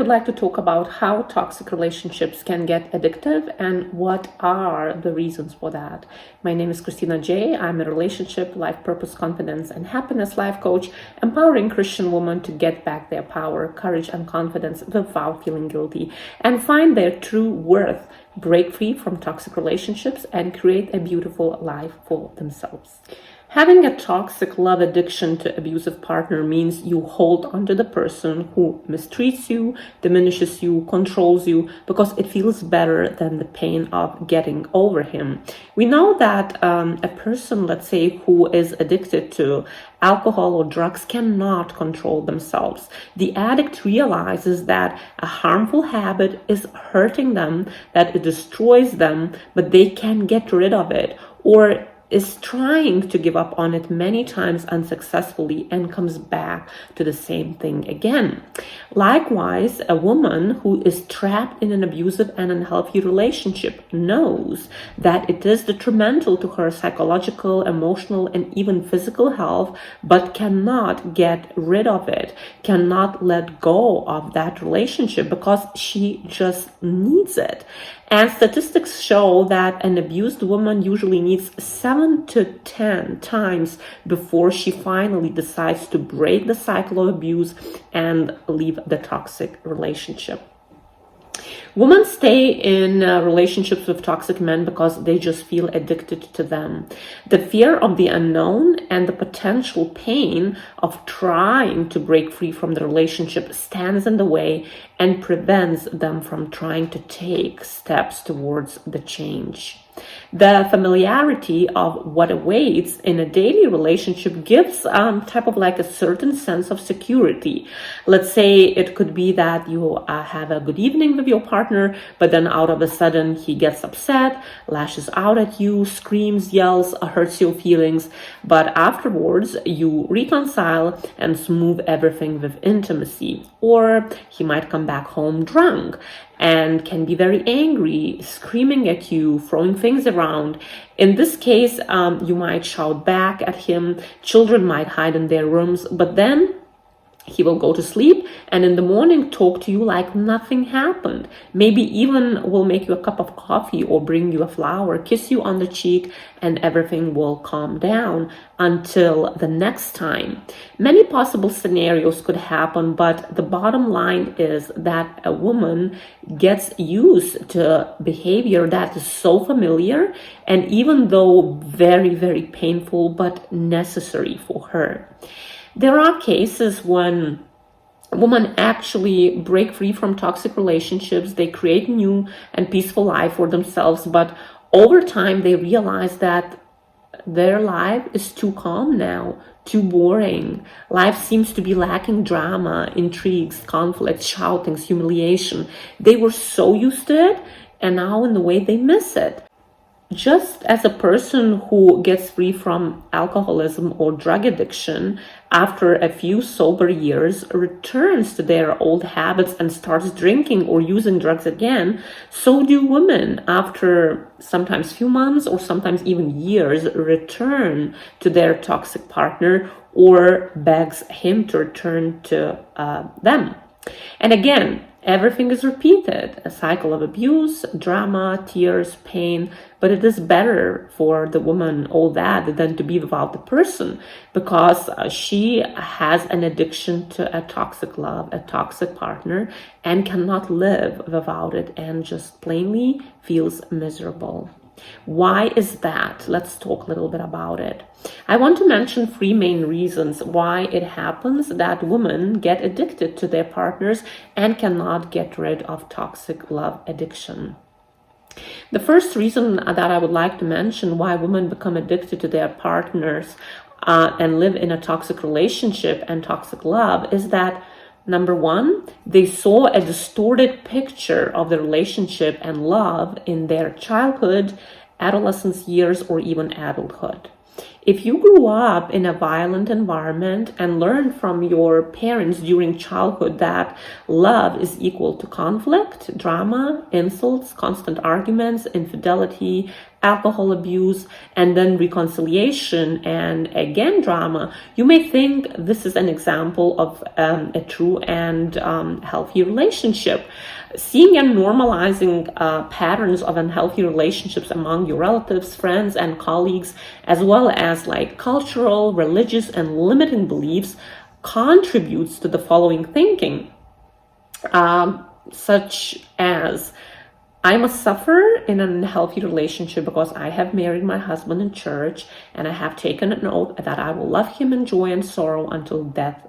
like to talk about how toxic relationships can get addictive and what are the reasons for that. My name is Christina J. I'm a relationship, life purpose, confidence, and happiness life coach, empowering Christian women to get back their power, courage, and confidence without feeling guilty and find their true worth, break free from toxic relationships, and create a beautiful life for themselves. Having a toxic love addiction to abusive partner means you hold onto the person who mistreats you, diminishes you, controls you, because it feels better than the pain of getting over him. We know that a person, let's say, who is addicted to alcohol or drugs cannot control themselves. The addict realizes that a harmful habit is hurting them, that it destroys them, but they can't get rid of it, or is trying to give up on it many times unsuccessfully and comes back to the same thing again. Likewise, a woman who is trapped in an abusive and unhealthy relationship knows that it is detrimental to her psychological, emotional, and even physical health, but cannot get rid of it, cannot let go of that relationship because she just needs it. And statistics show that an abused woman usually needs 7 to 10 times before she finally decides to break the cycle of abuse and leave the toxic relationship. Women stay in relationships with toxic men because they just feel addicted to them. The fear of the unknown and the potential pain of trying to break free from the relationship stands in the way and prevents them from trying to take steps towards the change. The familiarity of what awaits in a daily relationship gives type of like a certain sense of security. Let's say it could be that you have a good evening with your partner, but then out of a sudden he gets upset, lashes out at you, screams, yells, hurts your feelings, but afterwards you reconcile and smooth everything with intimacy. Or he might come back home drunk and can be very angry, screaming at you, throwing things around. In this case, you might shout back at him, children might hide in their rooms, but then he will go to sleep and in the morning talk to you like nothing happened. Maybe even will make you a cup of coffee or bring you a flower, kiss you on the cheek, and everything will calm down until the next time. Many possible scenarios could happen, but the bottom line is that a woman gets used to behavior that is so familiar and even though very, very painful, but necessary for her. There are cases when women actually break free from toxic relationships, they create a new and peaceful life for themselves, but over time they realize that their life is too calm now, too boring. Life seems to be lacking drama, intrigues, conflicts, shoutings, humiliation. They were so used to it, and now in the way they miss it. Just as a person who gets free from alcoholism or drug addiction after a few sober years returns to their old habits and starts drinking or using drugs again, so do women after sometimes few months or sometimes even years return to their toxic partner or begs him to return to them. And again, everything is repeated, a cycle of abuse, drama, tears, pain, but it is better for the woman, all that, than to be without the person because she has an addiction to a toxic love, a toxic partner, and cannot live without it and just plainly feels miserable. Why is that? Let's talk a little bit about it. I want to mention 3 main reasons why it happens that women get addicted to their partners and cannot get rid of toxic love addiction. The first reason that I would like to mention why women become addicted to their partners and live in a toxic relationship and toxic love is that number 1, they saw a distorted picture of the relationship and love in their childhood, adolescence years, or even adulthood. If you grew up in a violent environment and learned from your parents during childhood that love is equal to conflict, drama, insults, constant arguments, infidelity, alcohol abuse, and then reconciliation and again drama, you may think this is an example of a true and healthy relationship. Seeing and normalizing patterns of unhealthy relationships among your relatives, friends, and colleagues, as well as like cultural, religious, and limiting beliefs, contributes to the following thinking, such as, I must suffer in an unhealthy relationship because I have married my husband in church and I have taken an oath that I will love him in joy and sorrow until death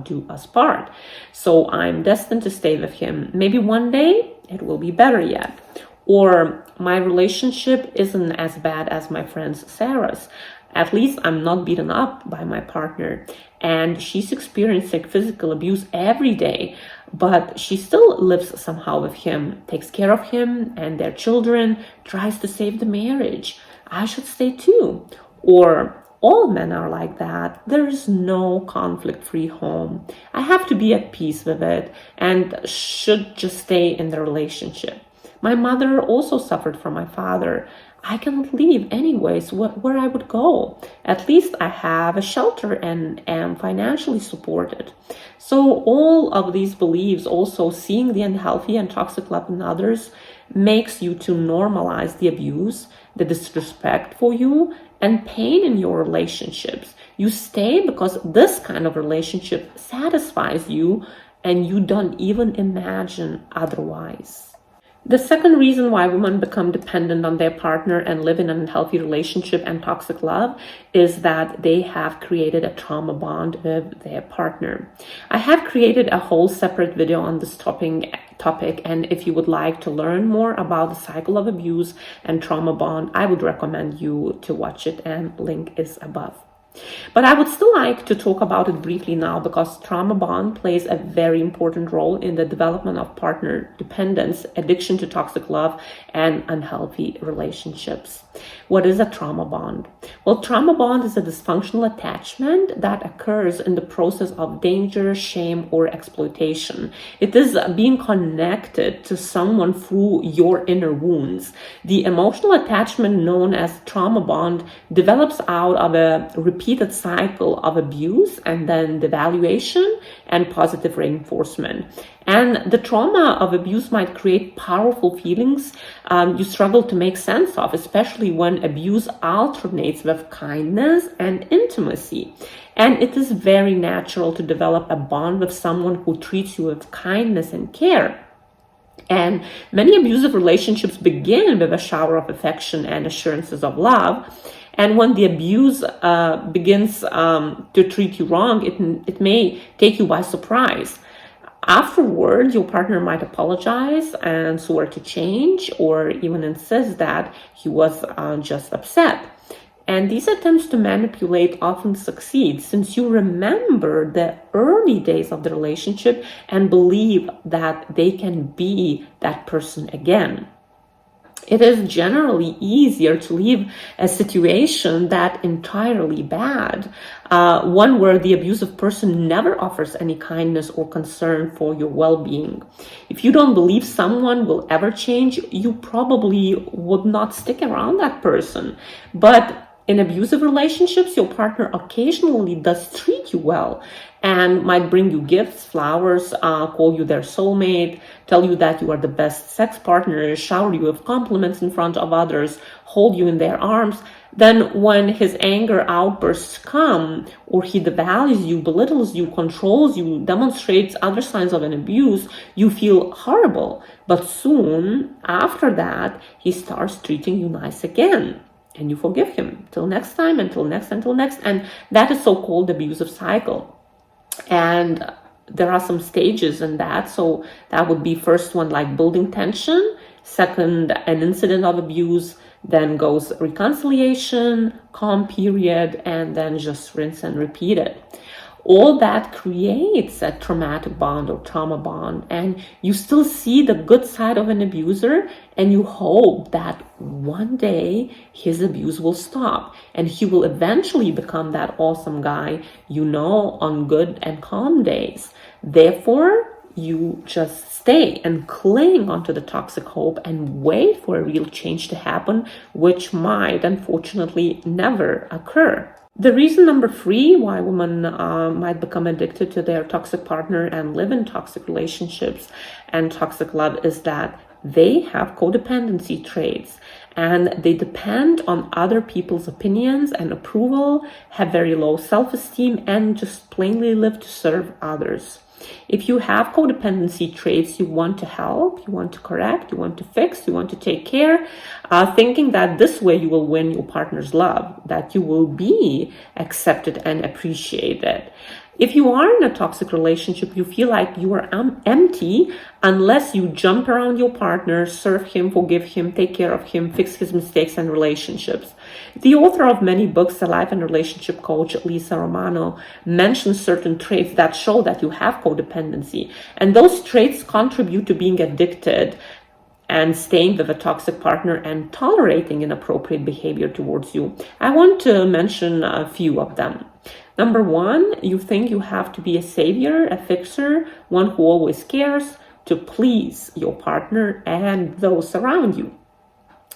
do us part. So I'm destined to stay with him. Maybe one day it will be better yet. Or my relationship isn't as bad as my friend Sarah's. At least I'm not beaten up by my partner, and she's experiencing physical abuse every day, but she still lives somehow with him, takes care of him and their children, tries to save the marriage. I should stay too. Or all men are like that. There is no conflict-free home. I have to be at peace with it and should just stay in the relationship. My mother also suffered from my father. I cannot leave anyways. Where I would go? At least I have a shelter and am financially supported. So all of these beliefs, also seeing the unhealthy and toxic love in others, makes you to normalize the abuse, the disrespect for you, and pain in your relationships. You stay because this kind of relationship satisfies you and you don't even imagine otherwise. The second reason why women become dependent on their partner and live in an unhealthy relationship and toxic love is that they have created a trauma bond with their partner. I have created a whole separate video on this topic, and if you would like to learn more about the cycle of abuse and trauma bond, I would recommend you to watch it, and link is above. But I would still like to talk about it briefly now because trauma bond plays a very important role in the development of partner dependence, addiction to toxic love, and unhealthy relationships. What is a trauma bond? Well, trauma bond is a dysfunctional attachment that occurs in the process of danger, shame, or exploitation. It is being connected to someone through your inner wounds. The emotional attachment known as trauma bond develops out of a repeated cycle of abuse and then devaluation and positive reinforcement. And the trauma of abuse might create powerful feelings you struggle to make sense of, especially when abuse alternates with kindness and intimacy. And it is very natural to develop a bond with someone who treats you with kindness and care. And many abusive relationships begin with a shower of affection and assurances of love. And when the abuse begins to treat you wrong, it may take you by surprise. Afterwards, your partner might apologize and swear to change, or even insist that he was just upset. And these attempts to manipulate often succeed since you remember the early days of the relationship and believe that they can be that person again. It is generally easier to leave a situation that entirely bad, one where the abusive person never offers any kindness or concern for your well-being. If you don't believe someone will ever change, you probably would not stick around that person. But in abusive relationships, your partner occasionally does treat you well and might bring you gifts, flowers, call you their soulmate, tell you that you are the best sex partner, shower you with compliments in front of others, hold you in their arms. Then when his anger outbursts come, or he devalues you, belittles you, controls you, demonstrates other signs of an abuse, you feel horrible. But soon after that, he starts treating you nice again. And you forgive him till next time, until next. And that is so-called abusive cycle. And there are some stages in that. So that would be first one, like building tension. Second, an incident of abuse. Then goes reconciliation, calm period, and then just rinse and repeat it. All that creates a traumatic bond or trauma bond, and you still see the good side of an abuser, and you hope that one day his abuse will stop and he will eventually become that awesome guy you know on good and calm days. Therefore, you just stay and cling onto the toxic hope and wait for a real change to happen, which might unfortunately never occur. The reason number 3 why women might become addicted to their toxic partner and live in toxic relationships and toxic love is that they have codependency traits, and they depend on other people's opinions and approval, have very low self-esteem, and just plainly live to serve others. If you have codependency traits, you want to help, you want to correct, you want to fix, you want to take care, thinking that this way you will win your partner's love, that you will be accepted and appreciated. If you are in a toxic relationship, you feel like you are empty unless you jump around your partner, serve him, forgive him, take care of him, fix his mistakes and relationships. The author of many books, the life and relationship coach, Lisa Romano, mentions certain traits that show that you have codependency. And those traits contribute to being addicted and staying with a toxic partner and tolerating inappropriate behavior towards you. I want to mention a few of them. Number 1, you think you have to be a savior, a fixer, one who always cares to please your partner and those around you.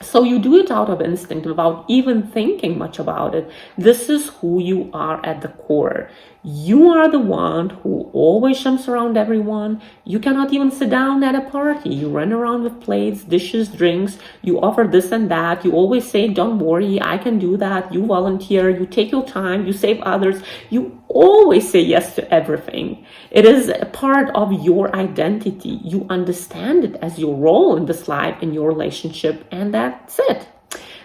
So you do it out of instinct without even thinking much about it. This is who you are at the core. You are the one who always jumps around everyone. You cannot even sit down at a party. You run around with plates, dishes, drinks. You offer this and that. You always say, don't worry, I can do that. You volunteer. You take your time. You save others. You always say yes to everything. It is a part of your identity. You understand it as your role in this life, in your relationship, and that's it.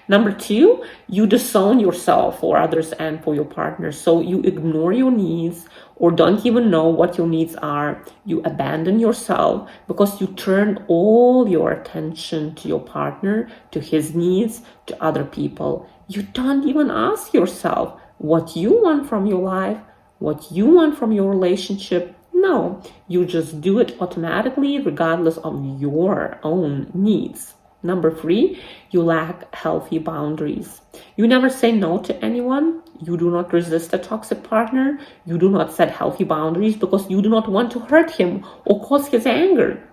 Number 2, you disown yourself for others and for your partner. So you ignore your needs or don't even know what your needs are. You abandon yourself because you turn all your attention to your partner, to his needs, to other people. You don't even ask yourself what you want from your life, what you want from your relationship. No, you just do it automatically regardless of your own needs. Number 3, you lack healthy boundaries. You never say no to anyone. You do not resist a toxic partner. You do not set healthy boundaries because you do not want to hurt him or cause his anger.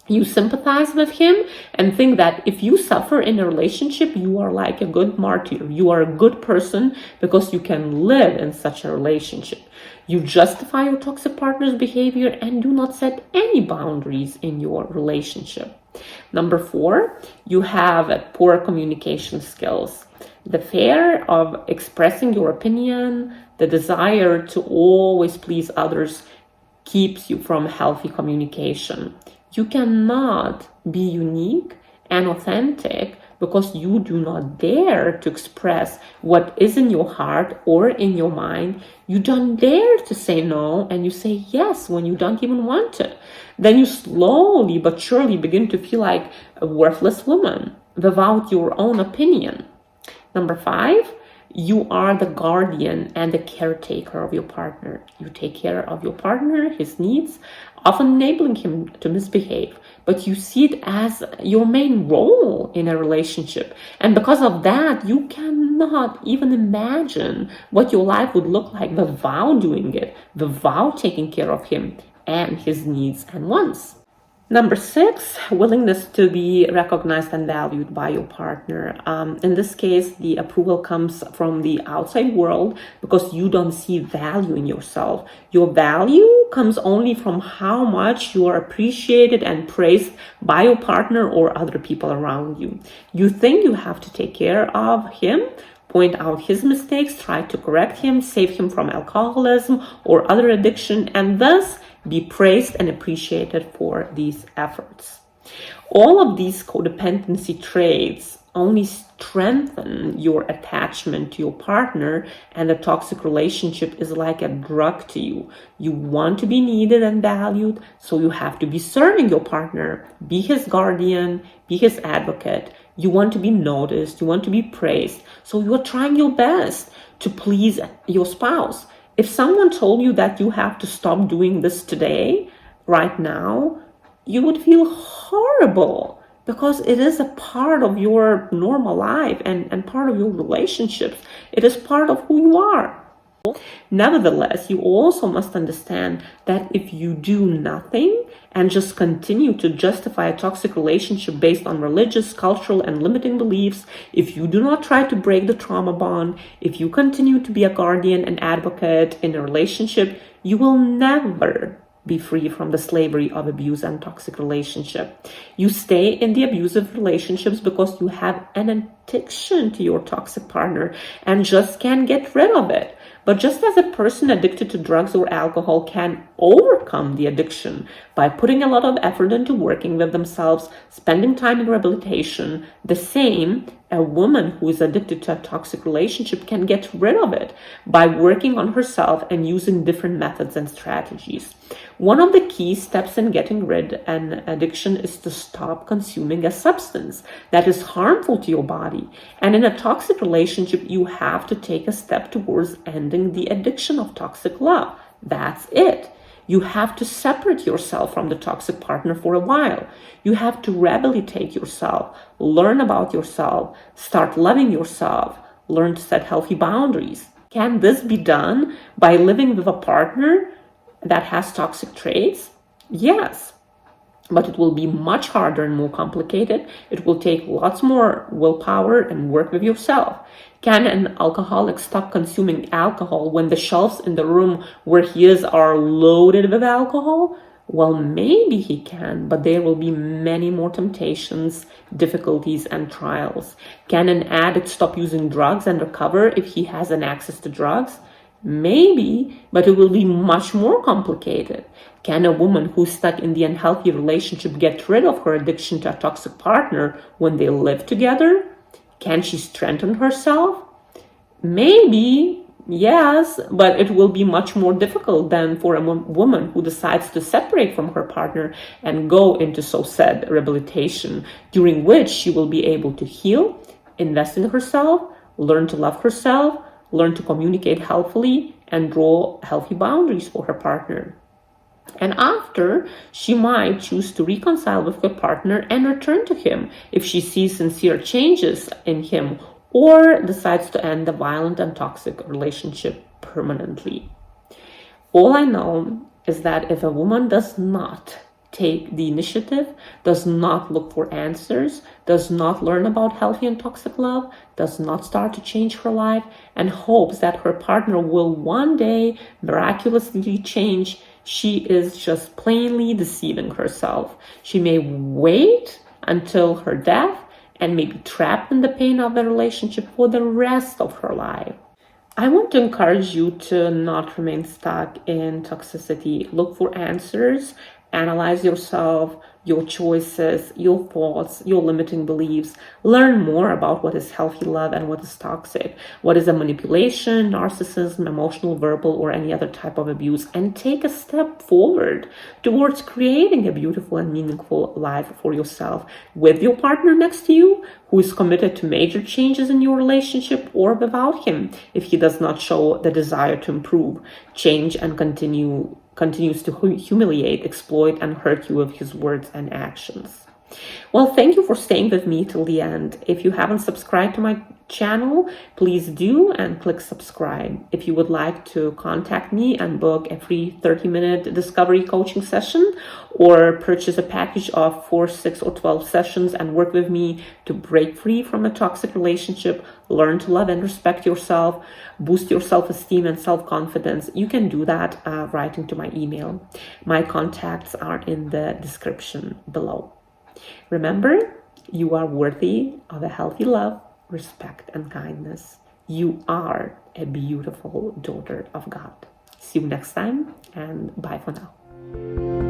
You sympathize with him and think that if you suffer in a relationship, you are like a good martyr. You are a good person because you can live in such a relationship. You justify your toxic partner's behavior and do not set any boundaries in your relationship. Number 4, you have poor communication skills. The fear of expressing your opinion, the desire to always please others keeps you from healthy communication. You cannot be unique and authentic because you do not dare to express what is in your heart or in your mind. You don't dare to say no, and you say yes when you don't even want to. Then you slowly but surely begin to feel like a worthless woman without your own opinion. Number 5, you are the guardian and the caretaker of your partner. You take care of your partner, his needs, often enabling him to misbehave, but you see it as your main role in a relationship. And because of that, you cannot even imagine what your life would look like without doing it, without taking care of him and his needs and wants. Number 6, willingness to be recognized and valued by your partner. In this case, the approval comes from the outside world because you don't see value in yourself. Your value comes only from how much you are appreciated and praised by your partner or other people around you. You think you have to take care of him, point out his mistakes, try to correct him, save him from alcoholism or other addiction, and thus be praised and appreciated for these efforts. All of these codependency traits only strengthen your attachment to your partner, and the toxic relationship is like a drug to you. You want to be needed and valued, so you have to be serving your partner, be his guardian, be his advocate. You want to be noticed, you want to be praised, so you are trying your best to please your spouse. If someone told you that you have to stop doing this today, right now, you would feel horrible, because it is a part of your normal life and part of your relationships. It is part of who you are. Nevertheless, you also must understand that if you do nothing and just continue to justify a toxic relationship based on religious, cultural, and limiting beliefs, if you do not try to break the trauma bond, if you continue to be a guardian and advocate in a relationship, you will never be free from the slavery of abuse and toxic relationship. You stay in the abusive relationships because you have an addiction to your toxic partner and just can't get rid of it. But just as a person addicted to drugs or alcohol can overcome the addiction by putting a lot of effort into working with themselves, spending time in rehabilitation, the same, a woman who is addicted to a toxic relationship can get rid of it by working on herself and using different methods and strategies. One of the key steps in getting rid of an addiction is to stop consuming a substance that is harmful to your body. And in a toxic relationship, you have to take a step towards ending the addiction of toxic love. That's it. You have to separate yourself from the toxic partner for a while. You have to rehabilitate yourself, learn about yourself, start loving yourself, learn to set healthy boundaries. Can this be done by living with a partner that has toxic traits? Yes, but it will be much harder and more complicated. It will take lots more willpower and work with yourself. Can an alcoholic stop consuming alcohol when the shelves in the room where he is are loaded with alcohol? Well, maybe he can, but there will be many more temptations, difficulties, and trials. Can an addict stop using drugs and recover if he has an access to drugs? Maybe, but it will be much more complicated. Can a woman who's stuck in the unhealthy relationship get rid of her addiction to a toxic partner when they live together? Can she strengthen herself? Maybe, yes, but it will be much more difficult than for a woman who decides to separate from her partner and go into so-said rehabilitation, during which she will be able to heal, invest in herself, learn to love herself, learn to communicate healthfully, and draw healthy boundaries for her partner. And after, she might choose to reconcile with her partner and return to him if she sees sincere changes in him, or decides to end the violent and toxic relationship permanently. All I know is that if a woman does not take the initiative, does not look for answers, does not learn about healthy and toxic love, does not start to change her life, and hopes that her partner will one day miraculously change, she is just plainly deceiving herself. She may wait until her death and may be trapped in the pain of the relationship for the rest of her life. I want to encourage you to not remain stuck in toxicity. Look for answers, analyze yourself, your choices, your thoughts, your limiting beliefs. Learn more about what is healthy love and what is toxic, what is a manipulation, narcissism, emotional, verbal, or any other type of abuse, and take a step forward towards creating a beautiful and meaningful life for yourself with your partner next to you, who is committed to major changes in your relationship, or without him if he does not show the desire to improve, change, and continues to humiliate, exploit, and hurt you with his words and actions. Well, thank you for staying with me till the end. If you haven't subscribed to my channel, please do and click subscribe. If you would like to contact me and book a free 30-minute discovery coaching session, or purchase a package of 4, 6, or 12 sessions and work with me to break free from a toxic relationship, learn to love and respect yourself, boost your self-esteem and self-confidence, you can do that writing to my email. My contacts are in the description below. Remember, you are worthy of a healthy love, respect, and kindness. You are a beautiful daughter of God. See you next time, and bye for now.